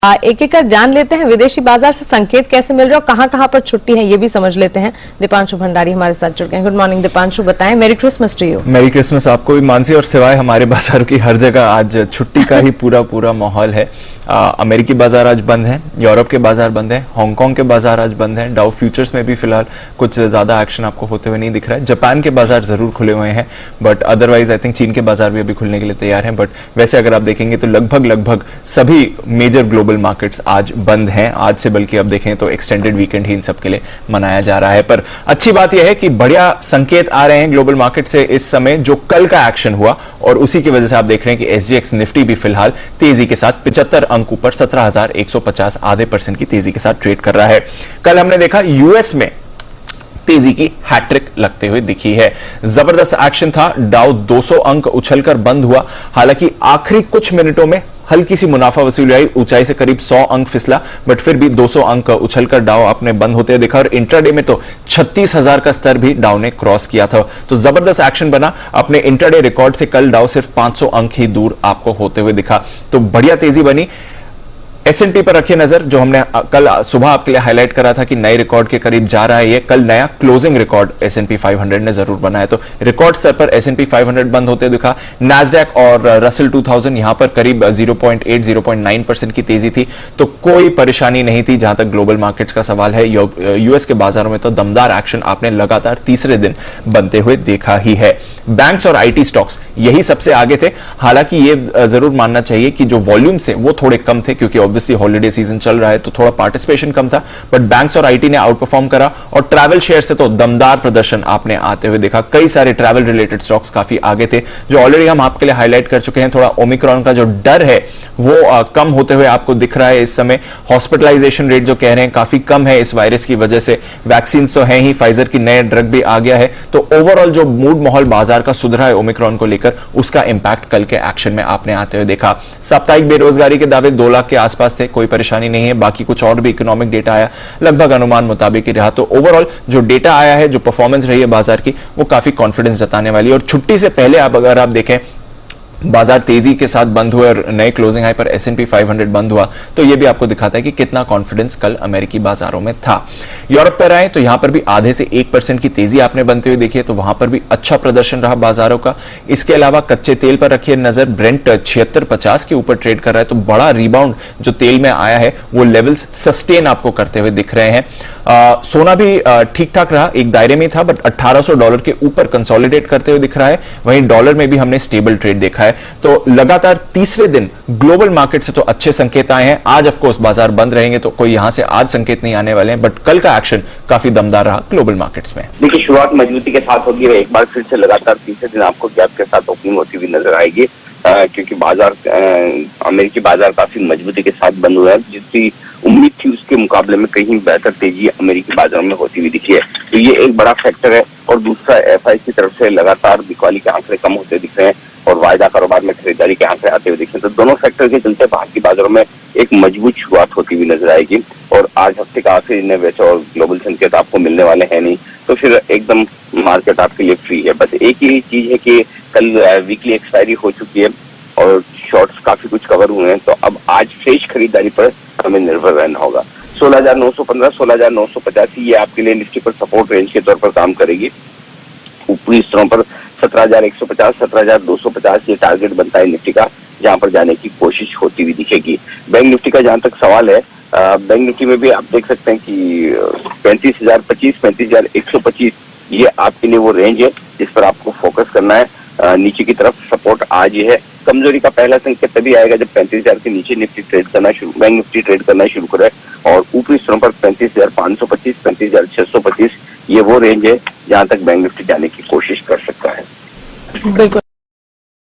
एक एक कर जान लेते हैं विदेशी बाजार से संकेत कैसे मिल रहे हैं और कहां पर छुट्टी है ये भी समझ लेते हैं। दीपांशु भंडारी हमारे साथ जुड़ गए हैं। गुड मॉर्निंग दीपांशु, बताएं। Merry Christmas to you. Merry Christmas आपको भी मानसी, और सिवाय हमारे बाजार की हर जगह आज छुट्टी का ही पूरा माहौल है। अमेरिकी बाजार आज बंद है, यूरोप के बाजार बंद है, हांगकांग के बाजार आज बंद है। डाउ फ्यूचर्स में भी फिलहाल कुछ ज्यादा एक्शन आपको होते हुए नहीं दिख रहा है। जापान के बाजार जरूर खुले हुए हैं, बट अदरवाइज आई थिंक चीन के बाजार भी अभी खुलने के लिए तैयार हैं। बट वैसे अगर आप देखेंगे तो लगभग सभी मेजर ग्लोबल मार्केट्स आज बंद हैं। आज से बल्कि अब देखें तो एक्सटेंडेड वीकेंड ही इन सब के लिए मनाया जा रहा है। पर अच्छी बात यह है कि बढ़िया संकेत आ रहे हैं ग्लोबल मार्केट से इस समय, जो कल का एक्शन हुआ और उसी की वजह से आप देख रहे हैं कि एसजीएक्स निफ्टी भी फिलहाल तेजी के साथ 75 अंक ऊपर 17,150 0.5% की तेजी के साथ ट्रेड कर रहा है। कल हमने देखा यूएस में तेजी की हैट्रिक लगते हुए दिखी है। जबरदस्त एक्शन था। डाउ 200 अंक उछलकर बंद हुआ, हालांकि आखिरी कुछ मिनटों में हल्की सी मुनाफा वसूली आई, ऊंचाई से करीब 100 अंक फिसला, बट फिर भी 200 अंक उछलकर डाउ आपने बंद होते देखा। और इंट्राडे में तो 36,000 का स्तर भी डाउ ने क्रॉस किया था। तो जबरदस्त एक्शन बना। अपने इंट्राडे रिकॉर्ड से कल डाउ सिर्फ 500 अंक ही दूर आपको होते हुए दिखा। तो बढ़िया तेजी बनी। एस&पी पर रखिए नजर, जो हमने कल सुबह आपके लिए हाईलाइट करा था कि नए रिकॉर्ड के करीब जा रहा है ये। कल नया क्लोजिंग रिकॉर्ड एस&पी 500 ने जरूर बनाया। तो रिकॉर्ड स्तर पर एस&पी 500 बंद होते दिखा। नैस्डैक और रसेल 2000 यहां पर करीब 0.8-0.9% की तेजी थी। तो कोई परेशानी नहीं थी जहां तक ग्लोबल मार्केट्स का सवाल है। यूएस के बाजारों में तो दमदार एक्शन आपने लगातार तीसरे दिन बनते हुए देखा ही है। बैंक्स और आईटी स्टॉक्स यही सबसे आगे थे। हालांकि ये जरूर मानना चाहिए कि जो वॉल्यूम्स है वो थोड़े कम थे, क्योंकि ऑब्वियसली हॉलिडे सीजन चल रहा है तो थोड़ा पार्टिसिपेशन कम था। बट बैंक्स और आईटी ने आउट परफॉर्म करा, और ट्रैवल शेयर से तो दमदार प्रदर्शन आपने आते हुए देखा। कई सारे ट्रैवल रिलेटेड स्टॉक्स काफी आगे थे, जो ऑलरेडी हम आपके लिए हाईलाइट कर चुके हैं। थोड़ा ओमिक्रॉन का जो डर है वो कम होते हुए आपको दिख रहा है इस समय। हॉस्पिटलाइजेशन रेट जो कह रहे हैं काफी कम है इस वायरस की वजह से। वैक्सीन तो है ही, फाइजर की नए ड्रग भी आ गया है। तो ओवरऑल जो मूड माहौल बाजार का सुधरा है ओमिक्रॉन को लेकर, उसका इंपैक्ट कल के एक्शन में आपने आते हुए देखा। साप्ताहिक बेरोजगारी के दावे 2 लाख के आसपास थे, कोई परेशानी नहीं है। बाकी कुछ और भी इकोनॉमिक डेटा आया, लगभग अनुमान मुताबिक ही रहा। तो ओवरऑल जो डेटा आया है, जो परफॉर्मेंस रही है बाजार की, वो काफी कॉन्फिडेंस जताने वाली है। और छुट्टी से पहले अगर आप देखें बाजार तेजी के साथ बंद हुए और नए क्लोजिंग हाई पर एस&पी 500 बंद हुआ, तो यह भी आपको दिखाता है कि कितना कॉन्फिडेंस कल अमेरिकी बाजारों में था। यूरोप पर आए तो यहां पर भी आधे से 1% की तेजी आपने बनते हुए देखी है, तो वहां पर भी अच्छा प्रदर्शन रहा बाजारों का। इसके अलावा कच्चे तेल पर रखिए नजर। ब्रेंट 76.50 के ऊपर ट्रेड कर रहा है, तो बड़ा रिबाउंड जो तेल में आया है वो लेवल्स सस्टेन आपको करते हुए दिख रहे हैं। सोना भी ठीक ठाक रहा, एक दायरे में था, बट $1800 के ऊपर कंसोलिडेट करते हुए दिख रहा है। वहीं डॉलर में भी हमने स्टेबल ट्रेड देखा है। तो लगातार तीसरे दिन ग्लोबल मार्केट से तो अच्छे संकेत आए हैं। आज ऑफ कोर्स बाजार बंद रहेंगे, तो कोई यहां से आज संकेत नहीं आने वाले हैं, बट कल का एक्शन काफी दमदार रहा ग्लोबल मार्केट्स में। देखिए, शुरुआत मजबूती के साथ होगी, एक बार फिर से लगातार तीसरे दिन आपको गैप के साथ ओपनिंग होती हुई नजर आएगी, क्योंकि बाजार अमेरिकी बाजार काफी मजबूती के साथ बंद हुआ है। जितनी उम्मीद थी उसके मुकाबले में कहीं बेहतर तेजी अमेरिकी बाजारों में होती हुई दिखी है, तो ये एक बड़ा फैक्टर है। और दूसरा, एफआई की तरफ से लगातार बिकवाली के आंकड़े कम होते दिख रहे हैं और वायदा कारोबार में खरीदारी के आंकड़े आते हुए दिख रहे हैं। तो दोनों फैक्टर के चलते भारतीय बाजारों में एक मजबूत शुरुआत होती हुई नजर आएगी। और आज हफ्ते का आखिरी दिन वैसे और ग्लोबल संकेत आपको मिलने वाले हैं नहीं, तो फिर एकदम मार्केट आपके लिए फ्री है। बस एक ही चीज है कि कल वीकली एक्सपायरी हो चुकी है और शॉर्ट्स काफी कुछ कवर हुए हैं, तो अब आज फ्रेश खरीदारी पर हमें निर्भर रहना होगा। 16,915, 16,985 ये आपके लिए निफ्टी पर सपोर्ट रेंज के तौर पर काम करेगी। ऊपरी स्तरों पर 17,150, 17,250 ये टारगेट बनता है निफ्टी का, जहां पर जाने की कोशिश होती हुई दिखेगी। बैंक निफ्टी का जहां तक सवाल है, बैंक निफ्टी में भी आप देख सकते हैं कि 35,025, 35,125 ये आपके लिए वो रेंज है जिस पर आपको फोकस करना है। नीचे की तरफ सपोर्ट आज ये है। कमजोरी का पहला संकेत तभी आएगा जब 35,000 के नीचे निफ्टी ट्रेड करना बैंक निफ्टी ट्रेड करना शुरू करे, और ऊपरी स्तरों पर 35,525, 35,625 ये वो रेंज है जहां तक बैंक निफ्टी जाने की कोशिश कर सकता है। बिल्कुल।